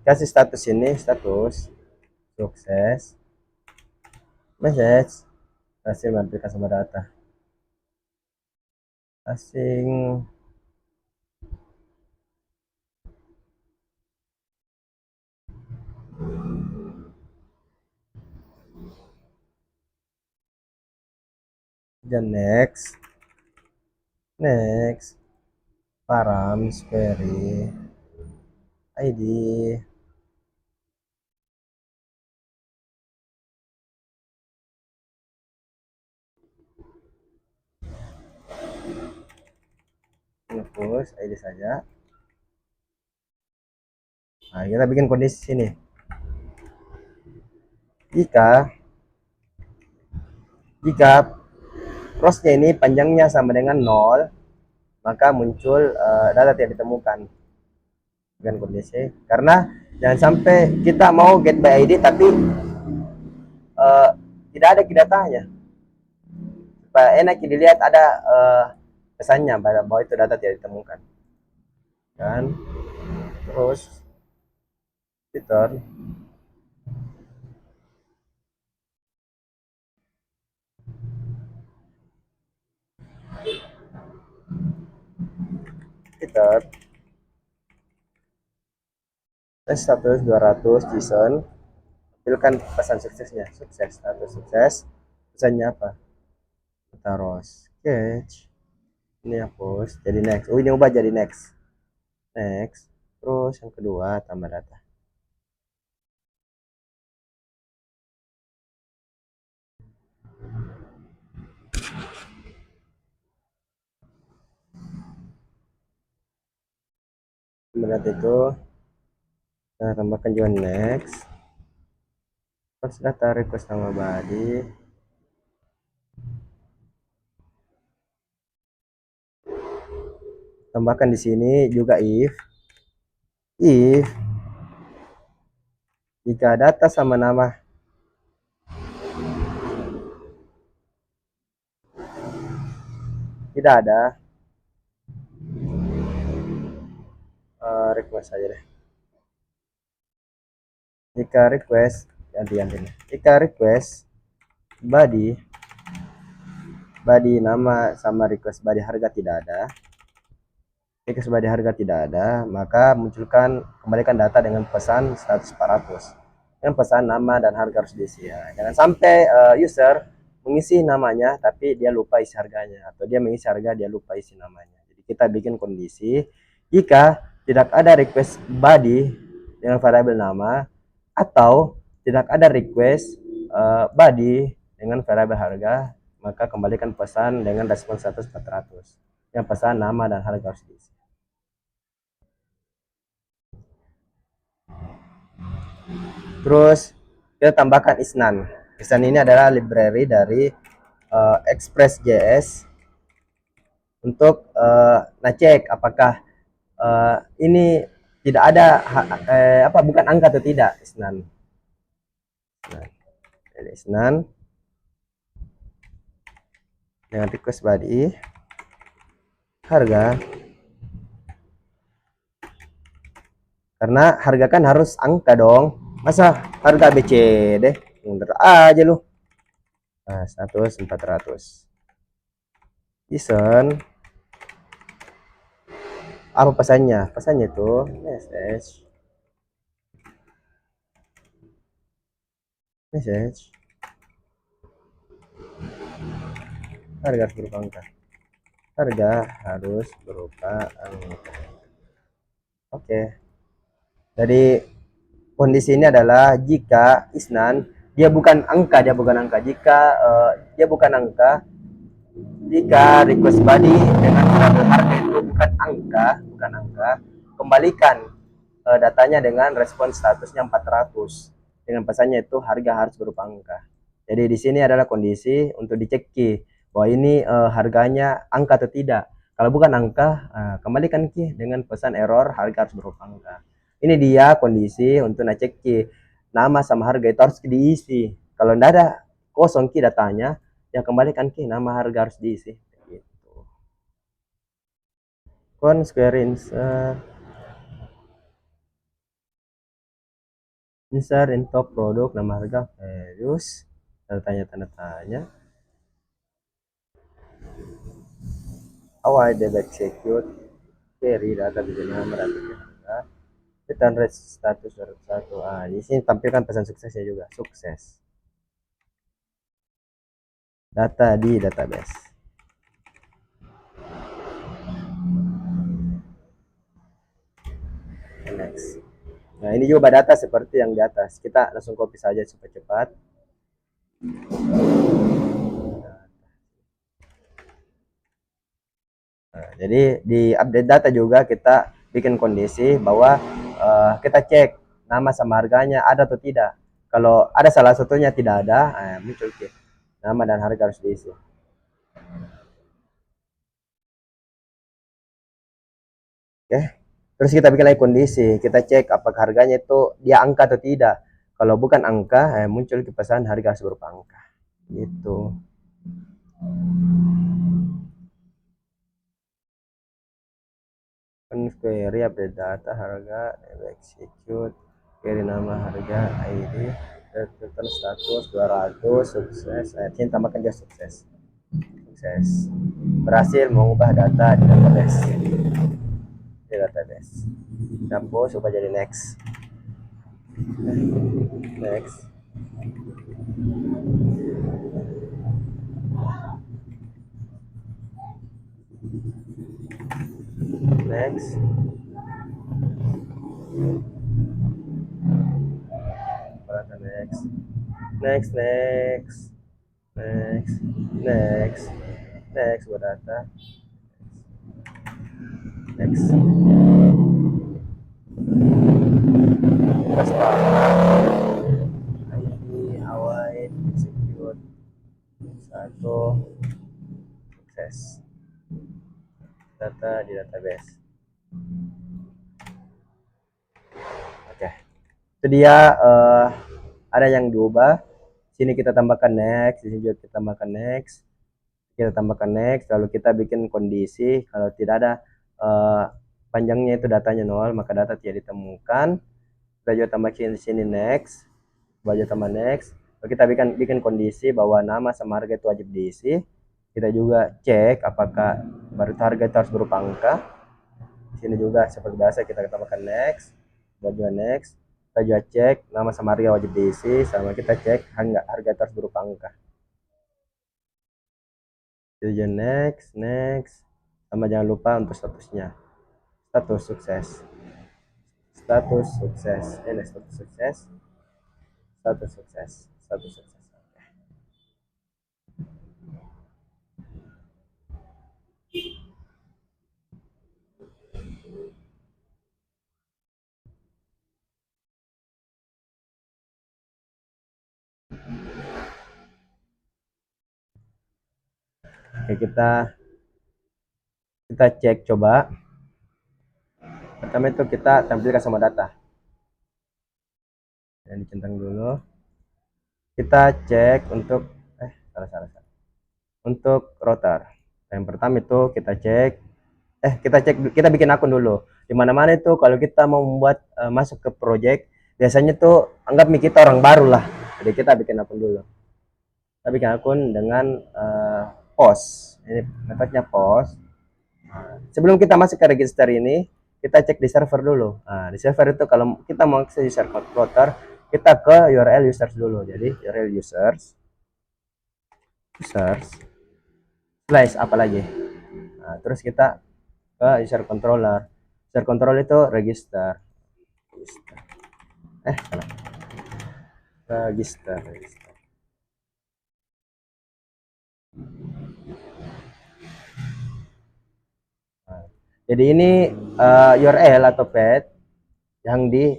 Kasih status ini, status sukses. Message berhasil menampilkan semua data. Asing dan next params query ID hapus ID saja. Nah, kita bikin kondisi sini. Jika prosnya ini panjangnya sama dengan 0, maka muncul data tidak ditemukan dengan kondisi. Karena jangan sampai kita mau get by ID tapi tidak ada datanya. Supaya enak dilihat ada pesannya bahwa itu data tidak ditemukan. Kan? Terus return return status 200 JSON, tampilkan pesan suksesnya, sukses, status sukses. Pesannya apa? Taruh sketch, ini hapus jadi next. Oh, ini ubah jadi next. Terus yang kedua tambah data. lihat itu, kita tambahkan juga next. Terus data request nama body, tambahkan di sini juga if jika data sama nama tidak ada, request saja deh. Jika request jika request body nama sama request body harga tidak ada, request body harga tidak ada, maka kembalikan data dengan pesan status 400 dengan pesan nama dan harga harus diisi ya. Jangan sampai user mengisi namanya tapi dia lupa isi harganya, atau dia mengisi harga dia lupa isi namanya. Jadi kita bikin kondisi jika tidak ada request body dengan variabel nama, atau tidak ada request body dengan variabel harga, maka kembalikan pesan dengan respon status 400 yang pesan nama dan harga harus diisi. Terus kita tambahkan isnan. Isnan ini adalah library dari Express.js untuk ngecek apakah ini tidak ada bukan angka atau tidak. Isnan. Jadi isnan dengan request body harga, karena harga kan harus angka dong, masa harga ABCD bener aja lu. Nah, 400 listen, apa pesannya itu message harga harus berupa angka, harga harus berupa angka. Oke. Jadi kondisi ini adalah jika isnan dia bukan angka, jika dia bukan angka, jika request body dengan variabel harga itu bukan angka, kembalikan datanya dengan respon statusnya 400 dengan pesannya itu harga harus berupa angka. Jadi di sini adalah kondisi untuk dicek key bahwa ini harganya angka atau tidak. Kalau bukan angka, kembalikan key dengan pesan error harga harus berupa angka. Ini dia kondisi untuk ngecek key. Nama sama harga itu harus diisi. Kalau tidak ada kosong key datanya, ya kembalikan key nama harga harus diisi. Gitu. Square insert in top produk nama harga values tanda tanya awal dia execute query data bisa nama dan harga return rate status 1. Di sini tampilkan pesan suksesnya juga, sukses data di database. Next. Nah, ini juga data seperti yang di atas. Kita langsung copy saja supaya cepat. Nah, jadi di update data juga kita bikin kondisi bahwa kita cek nama sama harganya ada atau tidak. Kalau ada salah satunya tidak ada, muncul nama dan harga harus diisi. Oke. Terus kita bikin lagi kondisi, kita cek apakah harganya itu dia angka atau tidak. Kalau bukan angka, muncul pesan harga harus berupa angka. Gitu. Query update data harga execute query nama harga ID total status 200 sukses. Ini tambahkan dia sukses berhasil mengubah data di database. Hapus supaya jadi next. Next. Next buat data. Next. Restart. ID await execute satu sukses data di database. Oke, itu dia ada yang diubah. Sini kita tambahkan next, di sini juga kita tambahkan next, lalu kita bikin kondisi kalau tidak ada panjangnya itu datanya 0, maka data tidak ditemukan. Kita juga tambahkan di sini next, baca tambah next. Lalu kita bikin kondisi bahwa nama sama harga itu wajib diisi. Kita juga cek apakah baru harga itu harus berupa angka. Di sini juga seperti biasa kita tambahkan next, baca next. Kita juga cek nama sama harga wajib diisi, sama kita cek harga itu harus berupa angka. Jadi next, sama jangan lupa untuk statusnya, status sukses, status sukses, ini status sukses, status sukses, status sukses. Oke, kita cek coba. Pertama itu kita tampilkan semua data. Yang dicentang dulu. Kita cek untuk salah. Untuk router. Yang pertama itu kita cek kita bikin akun dulu. Di mana-mana itu kalau kita mau membuat masuk ke project, biasanya tuh anggap kita orang baru lah. Jadi kita bikin akun dulu. Kita bikin akun dengan post. Ini metodenya post. Sebelum kita masuk ke register ini, kita cek di server dulu. Nah, di server itu kalau kita mau akses user router, kita ke URL users dulu. Jadi URL users slash apa lagi. Nah, terus kita ke user controller. User controller itu register. Register. Nah, jadi ini URL atau path yang di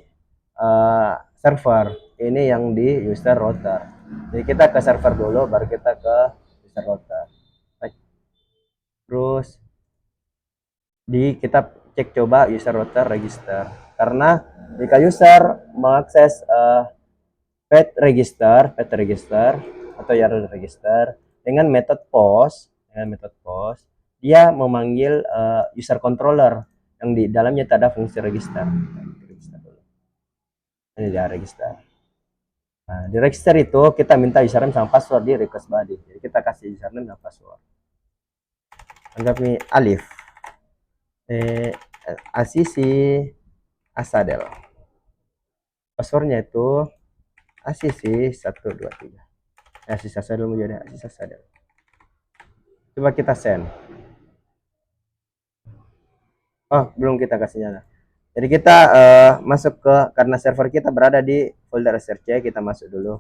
server, ini yang di user router. Jadi kita ke server dulu, baru kita ke user router. Terus kita cek coba user router register, karena jika user mengakses path register atau URL register dengan metode post, dia memanggil user controller yang di dalamnya ada fungsi register. Ini dia register. Nah, di register itu kita minta username sama password di request body. Jadi kita kasih username dan password. Anggap ini Alif. Asisi Asadel. Passwordnya itu Asisi 123. Asisi Asadel menjadi Asisi Asadel. Coba kita send. Oh, belum kita kasih nyala. Jadi kita masuk ke, karena server kita berada di folder src, kita masuk dulu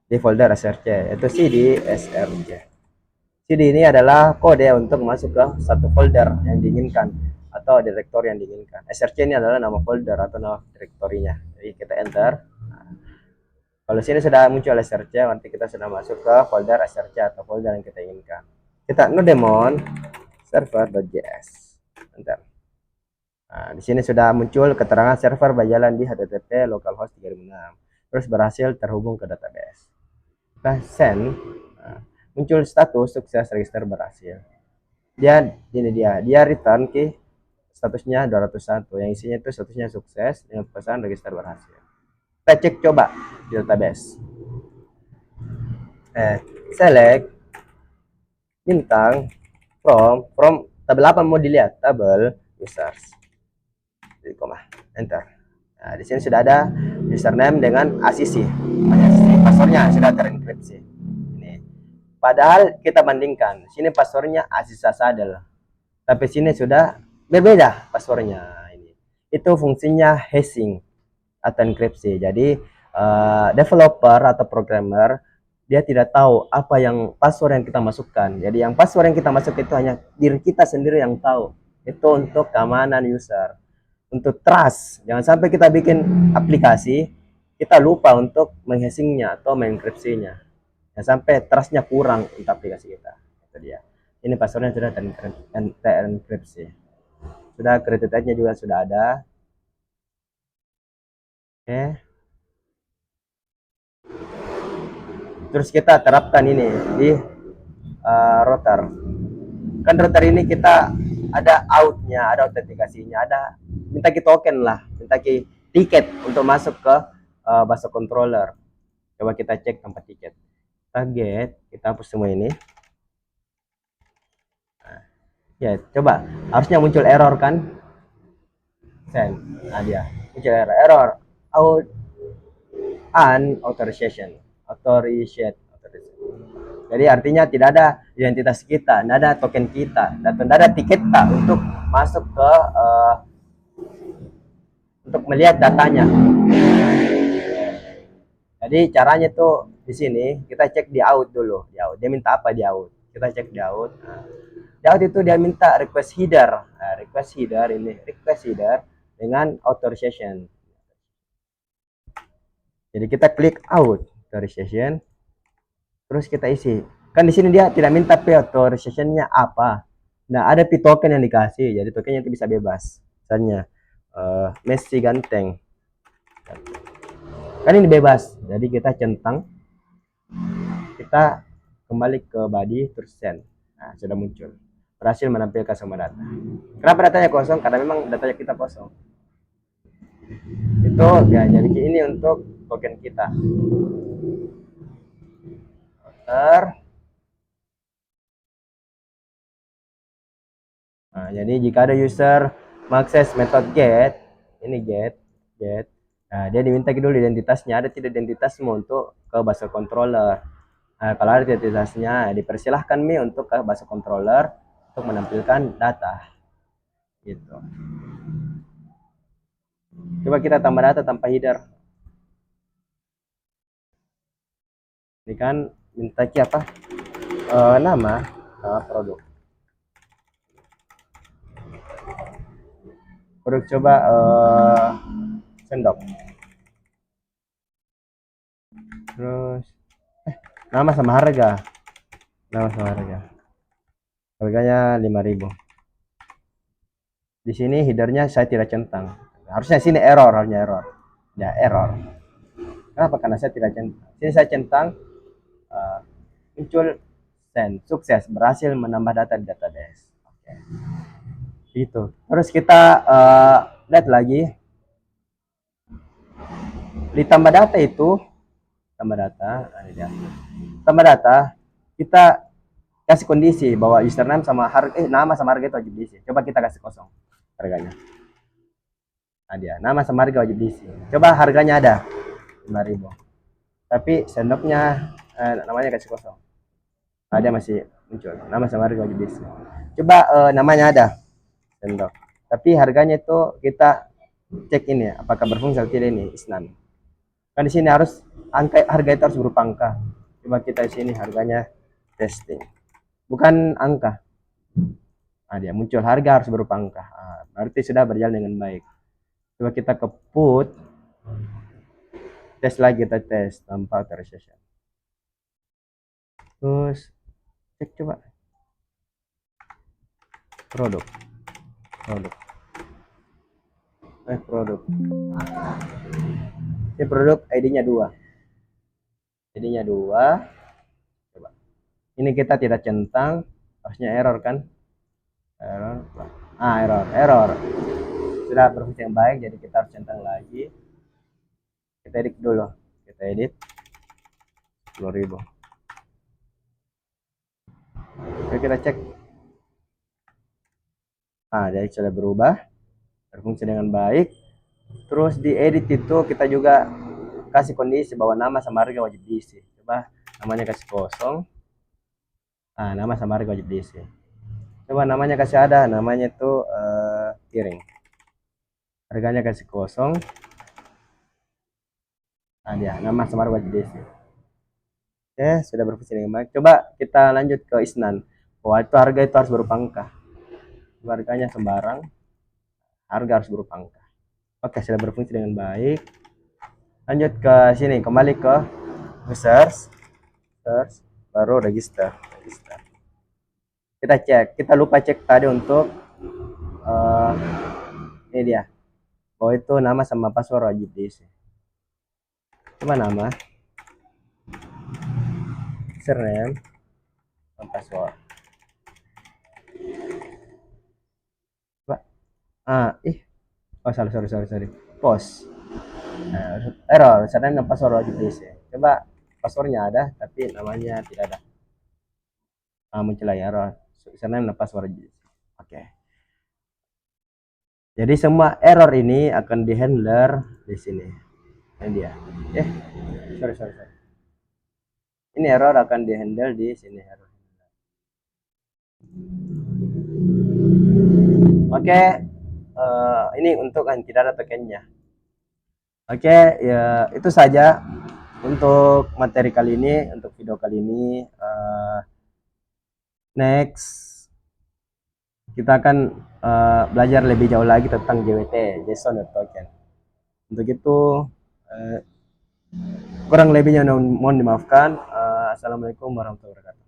di folder src, yaitu cd src. cd ini adalah kode untuk masuk ke satu folder yang diinginkan atau direktori yang diinginkan. src ini adalah nama folder atau nama direktorinya. Jadi kita enter. Nah, kalau sini sudah muncul src, nanti kita sudah masuk ke folder src atau folder yang kita inginkan. Kita nodemon server.js. Enter. Nah, di sini sudah muncul keterangan server berjalan di HTTP localhost 3006. Terus berhasil terhubung ke database. Kita send. Nah, muncul status sukses register berhasil. Dia return ke statusnya 201. Yang isinya itu statusnya sukses dengan pesan register berhasil. Kita cek coba di database. Select bintang from tabel apa mau dilihat? Tabel users. Enter. Nah, di sini sudah ada username dengan asisi. Passwordnya sudah terenkripsi. Ini. Padahal kita bandingkan, sini passwordnya Asisa Sadel, tapi sini sudah berbeda passwordnya. Ini. Itu fungsinya hashing atau enkripsi. Jadi developer atau programmer dia tidak tahu apa yang password yang kita masukkan. Jadi yang password yang kita masuk itu hanya diri kita sendiri yang tahu. Itu untuk keamanan user. untuk trust. Jangan sampai kita bikin aplikasi, kita lupa untuk menghashingnya atau mengenkripsinya. Jangan sampai trustnya kurang untuk aplikasi kita. Itu dia. Ini passwordnya sudah terenkripsi. Sudah created juga sudah ada. Oke. Terus kita terapkan ini di router. Kan router ini kita ada outnya, ada autentikasinya, ada minta ki token lah, minta ki tiket untuk masuk ke bus controller. Coba kita cek tanpa tiket. Target, kita hapus semua ini. Nah, ya, coba harusnya muncul error kan? Send. Nah, dia muncul error. Out authorization. Jadi artinya tidak ada identitas kita, tidak ada token kita, dan tidak ada tiket kita untuk masuk ke untuk melihat datanya. Jadi caranya tuh di sini kita cek di out dulu. Di out dia minta apa di out? Kita cek di out. Nah, di out itu dia minta request header. Nah, request header ini request header dengan authorization. Jadi kita klik out authorization, terus kita isi. Kan di sini dia tidak minta p authorizationnya apa. Nah, ada p token yang dikasih, jadi tokennya itu bisa bebas. Misalnya Messi ganteng. Kan ini bebas, jadi kita centang, kita kembali ke body terus send. Nah, sudah muncul, berhasil menampilkan semua data. Kenapa datanya kosong? Karena memang datanya kita kosong. Itu ya, jadi ini untuk token kita. Nah, jadi jika ada user mengakses metode get, ini get, nah, dia diminta dulu identitasnya, ada tidak identitasmu untuk ke bus controller. Nah, kalau ada identitasnya, dipersilahkan Mi untuk ke bus controller untuk menampilkan data. Gitu. Coba kita tambah data tanpa header. Ini kan minta apa? Nama produk. Produk coba sendok. Terus nama sama harga. Nama sama harga. Harganya 5.000. Di sini headernya saya tidak centang. Harusnya sini error, harusnya error. Ya, error. Kenapa? Karena saya tidak centang. Sini saya centang, muncul send, sukses, berhasil menambah data di database. Oke. Itu. Terus kita lihat lagi. Ditambah data itu, tambah data, tambah data, kita kasih kondisi bahwa username sama harga, nama sama harga itu wajib diisi. Coba kita kasih kosong harganya. Nah, dia nama sama harga wajib diisi. Coba harganya ada 5.000. Tapi sendoknya namanya kasih kosong. Ada masih muncul. Nama sama harga wajib diisi. Coba namanya ada sendok. Tapi harganya itu kita cek ini apakah berfungsi atau tidak ini isnan. Kan di sini harus angka harga itu harus berupa angka. Coba kita di sini harganya testing. Bukan angka. Nah, dia muncul harga harus berupa angka. Nah, berarti sudah berjalan dengan baik. Coba kita ke put, tes lagi, kita tes tanpa authorization. Terus cek coba produk produk ini produk ID-nya 2. Coba ini kita tidak centang, harusnya error kan, error sudah berfungsi yang baik, jadi kita harus centang lagi. Kita edit dulu, kita edit 10.000. Oke, kita cek. Nah, jadi sudah berubah, berfungsi dengan baik. Terus di edit itu kita juga kasih kondisi bahwa nama sama harga wajib diisi. Coba namanya kasih kosong. Nah, nama sama harga wajib diisi. Coba namanya kasih ada, namanya itu piring. Harganya kasih kosong. Nah, dia nama sama harga wajib diisi. Oke, sudah berfungsi dengan baik. Coba kita lanjut ke isnan. Bahwa itu harga itu harus berupa angka. Harganya sembarang, harga harus berupa angka. Oke, sudah berfungsi dengan baik. Lanjut ke sini, kembali ke search, search, baru register, register. Kita cek, kita lupa cek tadi untuk uh, ini dia. Oh itu nama sama password wajib diisi. Cuma nama, username, sama password. Coba. Oh sorry. Post. Error, username dan password wajib diisi. Coba passwordnya ada, tapi namanya tidak ada. Muncul lagi error. Username dan password wajib diisi. Oke. Jadi semua error ini akan dihandle di sini. Ini dia. Sorry. Ini error akan dihandle di sini. Error. Oke, ini untuk tidak ada tokennya. Oke, ya itu saja untuk materi kali ini, untuk video kali ini. Next, kita akan belajar lebih jauh lagi tentang JWT, JSON Web Token. Untuk itu, kurang lebihnya mohon dimaafkan. Assalamualaikum warahmatullahi wabarakatuh.